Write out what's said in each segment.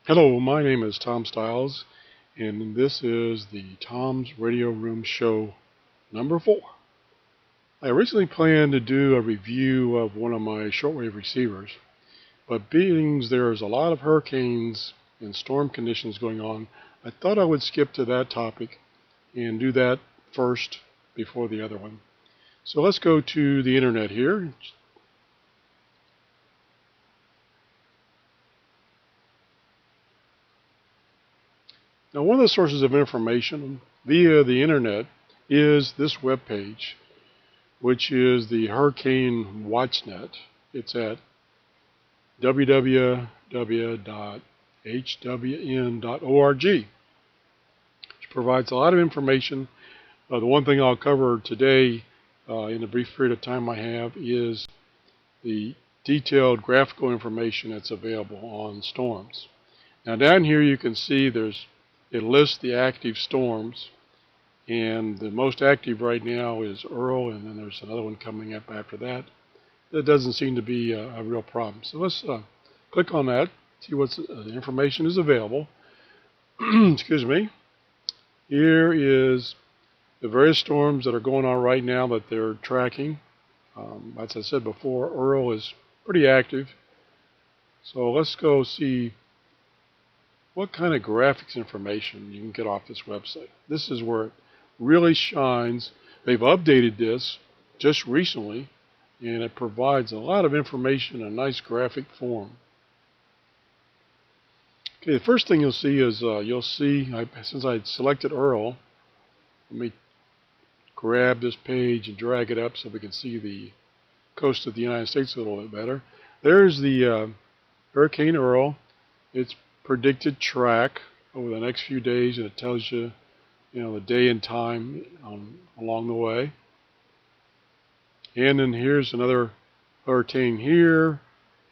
Hello, my name is Tom Stiles, and this is the Tom's Radio Room Show number 4. I originally planned to do a review of one of my shortwave receivers, but being there's a lot of hurricanes and storm conditions going on, I thought I would skip to that topic and do that first before the other one. So let's go to the internet here. Now, one of the sources of information via the internet is this web page, which is the Hurricane WatchNet. It's at www.hwn.org, which provides a lot of information. The one thing I'll cover today in the brief period of time I have is the detailed graphical information that's available on storms. Now down here you can see it lists the active storms, and the most active right now is Earl, and then there's another one coming up after that. That doesn't seem to be a real problem. So let's click on that, see what information is available. Excuse me. Here is the various storms that are going on right now that they're tracking. As I said before, Earl is pretty active. So let's go see what kind of graphics information you can get off this website. This is where it really shines. They've updated this just recently, and it provides a lot of information in a nice graphic form. Okay, the first thing you'll see is since I selected Earl, let me grab this page and drag it up so we can see the coast of the United States a little bit better. There's the Hurricane Earl. It's predicted track over the next few days, and it tells you, the day and time along the way. And then here's another hurricane here.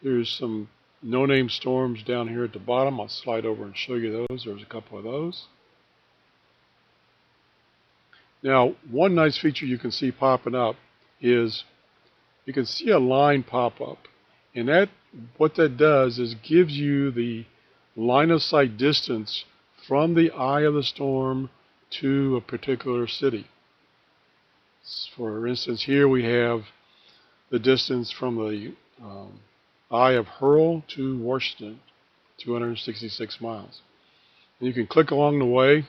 Here's some no-name storms down here at the bottom. I'll slide over and show you those. There's a couple of those. Now, one nice feature you can see popping up is you can see a line pop up, and what that does is gives you the line of sight distance from the eye of the storm to a particular city. For instance, here we have the distance from the eye of Hurl to Washington, 266 miles. And you can click along the way.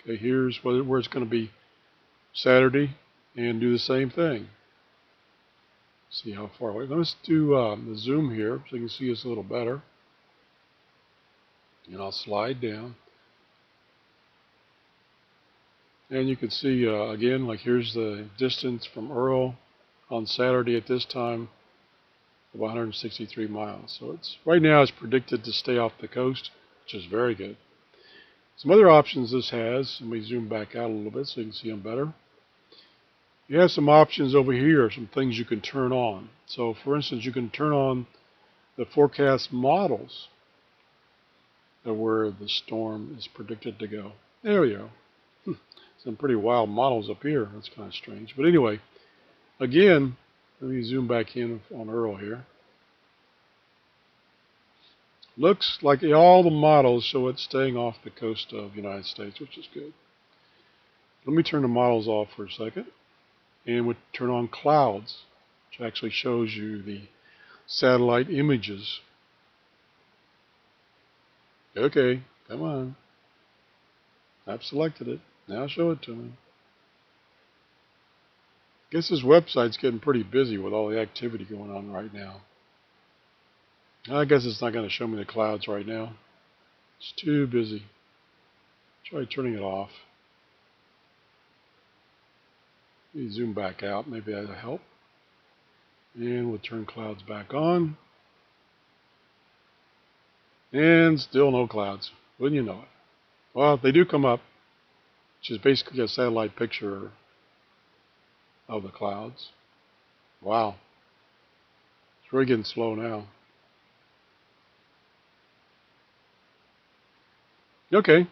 Okay, here's where it's going to be Saturday, and do the same thing. See how far away. Let's do the zoom here so you can see us a little better. And I'll slide down. And you can see, again, like here's the distance from Earl on Saturday at this time of 163 miles. So right now it's predicted to stay off the coast, which is very good. Some other options this has, and we zoom back out a little bit so you can see them better. You have some options over here, some things you can turn on. So for instance, you can turn on the forecast models of where the storm is predicted to go. There we go. Some pretty wild models up here. That's kind of strange. But anyway, again, let me zoom back in on Earl here. Looks like all the models show it staying off the coast of the United States, which is good. Let me turn the models off for a second. And we'll turn on clouds, which actually shows you the satellite images. Okay, come on. I've selected it. Now show it to me. I guess this website's getting pretty busy with all the activity going on right now. I guess it's not going to show me the clouds right now. It's too busy. Try turning it off. Let me zoom back out. Maybe that'll help. And we'll turn clouds back on. And still no clouds. Wouldn't you know it? Well, they do come up, which is basically a satellite picture of the clouds. Wow. It's really getting slow now. Okay.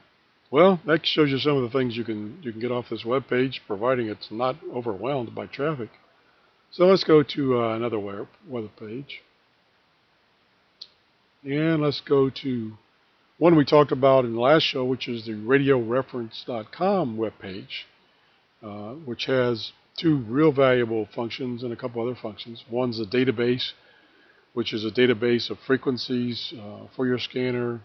Well, that shows you some of the things you can get off this web page, providing it's not overwhelmed by traffic. So let's go to another weather page. And let's go to one we talked about in the last show, which is the RadioReference.com webpage, which has two real valuable functions and a couple other functions. One's a database, which is a database of frequencies for your scanner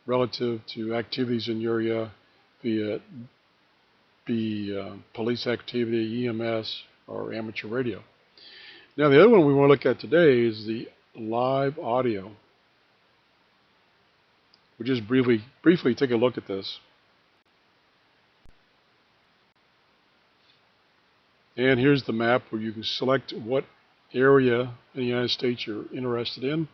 relative to activities in your area, be it police activity, EMS, or amateur radio. Now, the other one we want to look at today is the live audio. We'll just briefly take a look at this. And here's the map where you can select what area in the United States you're interested in.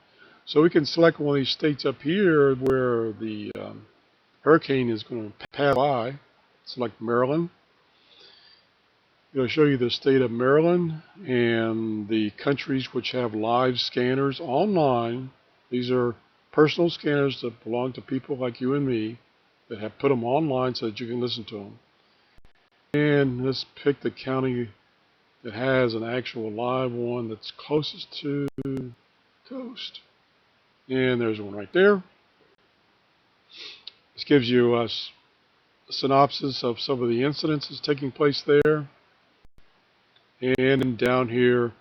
So we can select one of these states up here where the hurricane is going to pass by. Select Maryland. It'll show you the state of Maryland and the countries which have live scanners online. These are personal scanners that belong to people like you and me that have put them online so that you can listen to them. And let's pick the county that has an actual live one that's closest to the coast. And there's one right there. This gives you a synopsis of some of the incidences taking place there. And down here,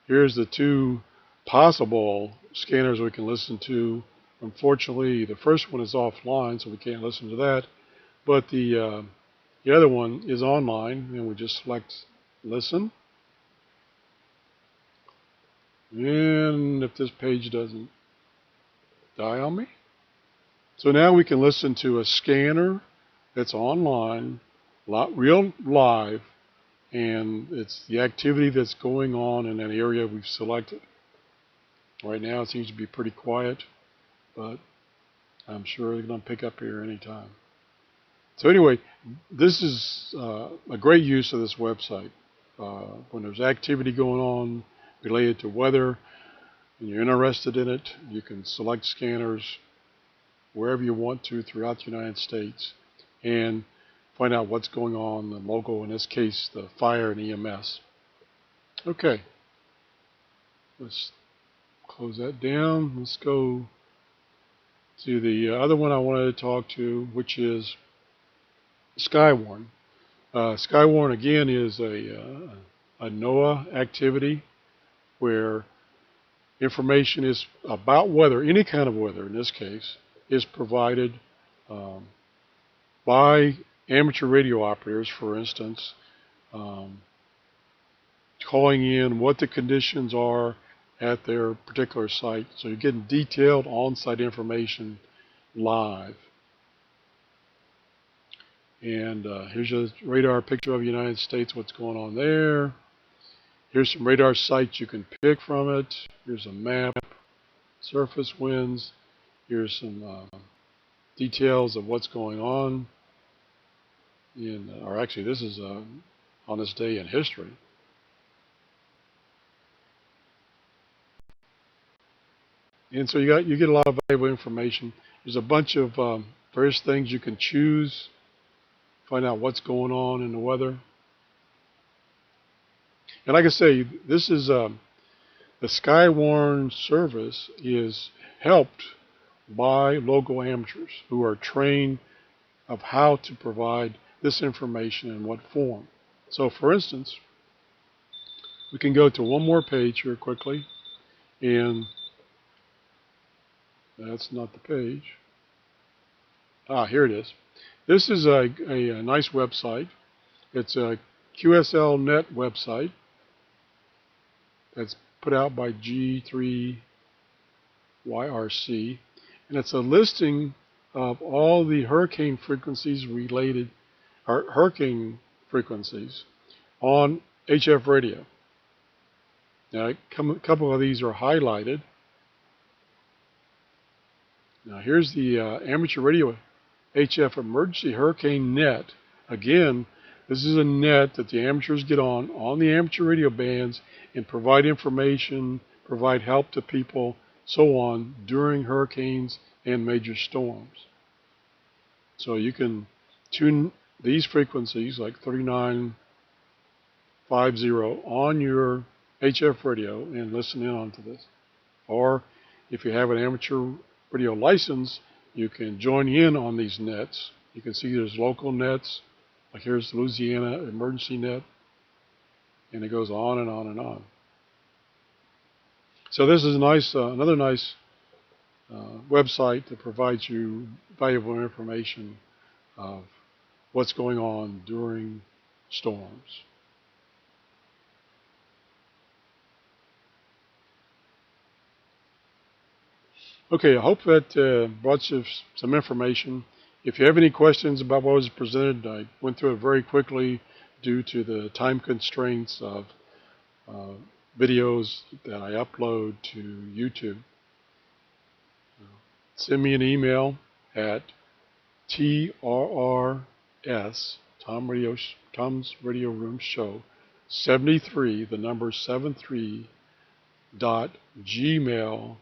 here's the two possible scanners we can listen to. Unfortunately, the first one is offline, so we can't listen to that. But the other one is online, and we just select listen. And if this page doesn't die on me. So now we can listen to a scanner that's online, real live, and it's the activity that's going on in that area we've selected. Right now it seems to be pretty quiet, but I'm sure they're going to pick up here anytime. So anyway, this is a great use of this website. When there's activity going on related to weather and you're interested in it, you can select scanners wherever you want to throughout the United States and find out what's going on, the local, in this case, the fire and EMS. Okay, let's close that down. Let's go to the other one I wanted to talk to, which is Skywarn. Skywarn, again, is a NOAA activity where information is about weather, any kind of weather in this case, is provided by amateur radio operators, for instance, calling in what the conditions are at their particular site. So you're getting detailed on-site information live. And here's a radar picture of the United States, what's going on there. Here's some radar sites you can pick from it. Here's a map, surface winds. Here's some details of what's going on. Or actually, this is on this day in history. And so you get a lot of valuable information. There's a bunch of various things you can choose, find out what's going on in the weather. And like I say, this is the Skywarn service is helped by local amateurs who are trained of how to provide this information in what form. So for instance, we can go to one more page here quickly, and that's not the page. Here it is. This is a nice website. It's a QSLNet website that's put out by G3YRC, and it's a listing of all the hurricane frequencies related, or hurricane frequencies on HF radio. Now, a couple of these are highlighted. Now, here's the amateur radio HF emergency hurricane net. Again, this is a net that the amateurs get on the amateur radio bands and provide information, provide help to people, so on, during hurricanes and major storms. So you can tune these frequencies, like 3950, on your HF radio and listen in onto this. Or if you have an amateur radio license, You can join in on these nets. You can see there's local nets, like here's the Louisiana emergency net, and it goes on and on and on. So this is nice, another nice website that provides you valuable information of what's going on during storms. Okay, I hope that brought you some information. If you have any questions about what was presented, I went through it very quickly due to the time constraints of videos that I upload to YouTube. Send me an email at TRRS, Tom's Radio Room Show, 73, the number 73, .gmail.com.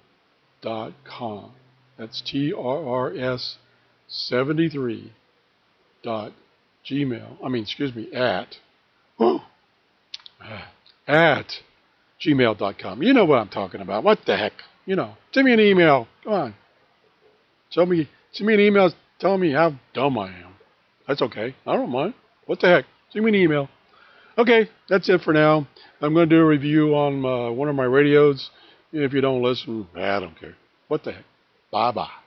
That's TRRS 73 at gmail.com. You know what I'm talking about. What the heck? Send me an email. Come on. Send me an email telling me how dumb I am. That's okay. I don't mind. What the heck? Send me an email. Okay, that's it for now. I'm going to do a review on one of my radios. If you don't listen, I don't care. What the heck? Bye-bye.